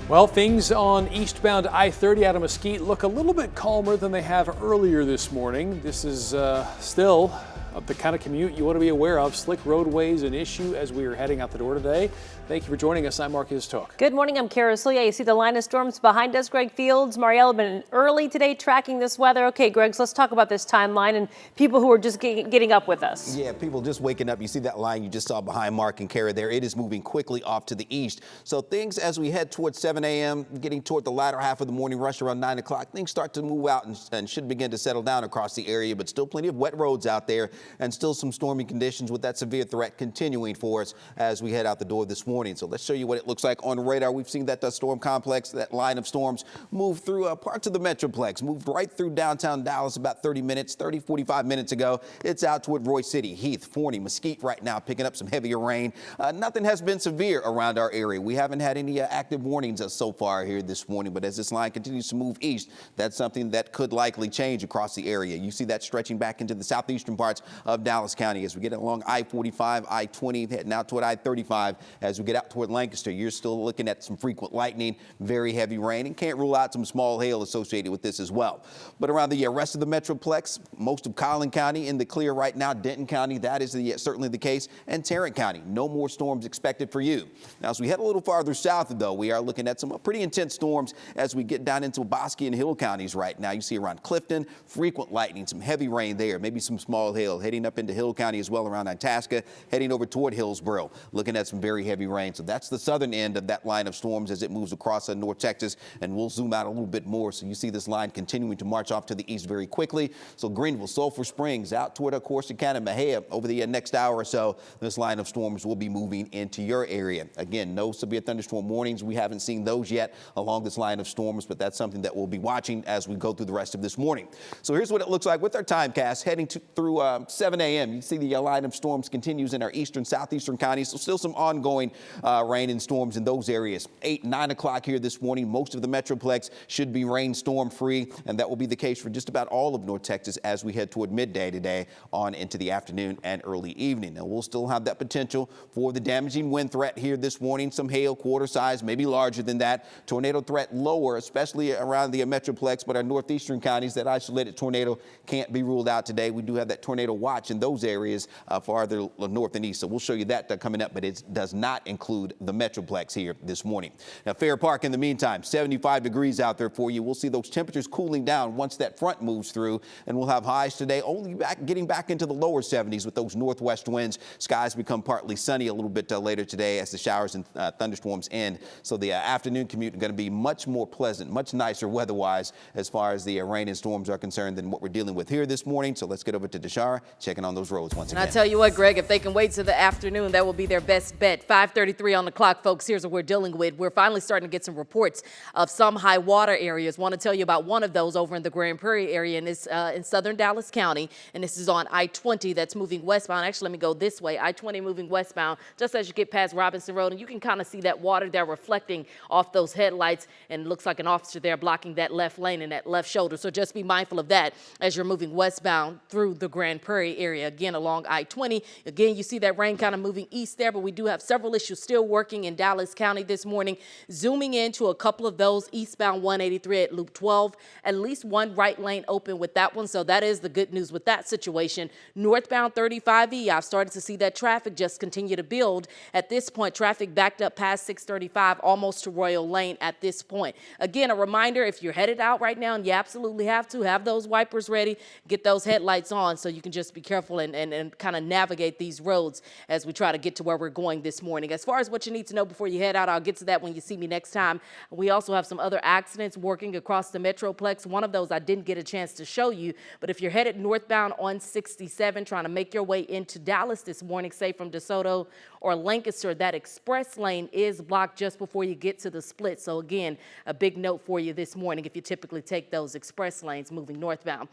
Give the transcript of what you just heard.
Well, things on eastbound I-30 out of Mesquite look a little bit calmer than they have earlier this morning. This is still the kind of commute you want to be aware of. Slick roadways an issue as we are heading out the door today. Thank you for joining us. I'm Marcus Took. Good morning. I'm Kara Celia. You see the line of storms behind us. Greg Fields, Mariella, been early today tracking this weather. Okay, Greg, so let's talk about this timeline and people who are just getting up with us. Yeah, people just waking up. You see that line you just saw behind Mark and Kara there. It is moving quickly off to the east. So things as we head towards 7 a.m., getting toward the latter half of the morning rush around 9 o'clock, things start to move out and should begin to settle down across the area, but still plenty of wet roads out there and still some stormy conditions with that severe threat continuing for us as we head out the door this morning. So let's show you what it looks like on the radar. We've seen that storm complex, that line of storms move through parts of the Metroplex, moved right through downtown Dallas about 45 minutes ago. It's out toward Royce City, Heath, Forney, Mesquite right now, picking up some heavier rain. Nothing has been severe around our area. We haven't had any active warnings so far here this morning, but as this line continues to move east, that's something that could likely change across the area. You see that stretching back into the southeastern parts of Dallas County as we get along I-45, I-20, heading out toward I-35. As we get out toward Lancaster, you're still looking at some frequent lightning, very heavy rain, and can't rule out some small hail associated with this as well. But around the rest of the Metroplex, most of Collin County in the clear right now. Denton County, that is certainly the case, and Tarrant County, no more storms expected for you. Now, as we head a little farther south, though, we are looking at some pretty intense storms as we get down into Bosque and Hill counties right now. You see around Clifton, frequent lightning, some heavy rain there, maybe some small hail heading up into Hill County as well around Itasca, heading over toward Hillsboro, looking at some very heavy rain. So that's the southern end of that line of storms as it moves across North Texas, and we'll zoom out a little bit more. So you see this line continuing to march off to the east very quickly. So Greenville, Sulphur Springs, out toward Corsicana, Mejia over the next hour or so, this line of storms will be moving into your area. Again, no severe thunderstorm warnings. We haven't seen those yet along this line of storms, but that's something that we'll be watching as we go through the rest of this morning. So here's what it looks like with our timecast heading through 7 a.m. You see the line of storms continues in our eastern, southeastern counties. So still some ongoing rain and storms in those areas. 8, 9 o'clock here this morning. Most of the Metroplex should be rain storm free, and that will be the case for just about all of North Texas as we head toward midday today on into the afternoon and early evening. Now we'll still have that potential for the damaging wind threat here this morning. Some hail, quarter size, maybe larger than that. Tornado threat lower, especially around the Metroplex, but our northeastern counties, that isolated tornado can't be ruled out today. We do have that tornado watch in those areas farther north and east. So we'll show you that coming up, but it does not include the Metroplex here this morning. Now, Fair Park, in the meantime, 75 degrees out there for you. We'll see those temperatures cooling down once that front moves through, and we'll have highs today only getting back into the lower 70s with those northwest winds. Skies become partly sunny a little bit later today as the showers and thunderstorms end. So the afternoon commute is going to be much more pleasant, much nicer weather-wise as far as the rain and storms are concerned than what we're dealing with here this morning. So let's get over to Tashara, checking on those roads once again. And I tell you what, Greg, if they can wait to the afternoon, that will be their best bet. 5:33 on the clock, folks. Here's what we're dealing with. We're finally starting to get some reports of some high water areas. Want to tell you about one of those over in the Grand Prairie area, and it's in southern Dallas County, and this is on I-20 that's moving westbound. Actually, let me go this way. I-20 moving westbound just as you get past Robinson Road, and you can kind of see that water there reflecting off those headlights, and it looks like an officer there blocking that left lane and that left shoulder. So just be mindful of that as you're moving westbound through the Grand Prairie area. Again, along I-20. Again, you see that rain kind of moving east there, but we do have several issues still working in Dallas County this morning. Zooming into a couple of those, eastbound 183 at Loop 12, at least one right lane open with that one. So that is the good news with that situation. Northbound 35E, I've started to see that traffic just continue to build. At this point, traffic backed up past 635, almost to Royal Lane at this point. Again, a reminder, if you're headed out right now, and you absolutely have to, have those wipers ready, get those headlights on so you can just be careful and kind of navigate these roads as we try to get to where we're going this morning. As far as what you need to know before you head out, I'll get to that when you see me next time. We also have some other accidents working across the Metroplex. One of those I didn't get a chance to show you, but if you're headed northbound on 67 trying to make your way into Dallas this morning, say from DeSoto or Lancaster, that express lane is blocked just before you get to the split. So again, a big note for you this morning if you typically take those express lanes moving northbound.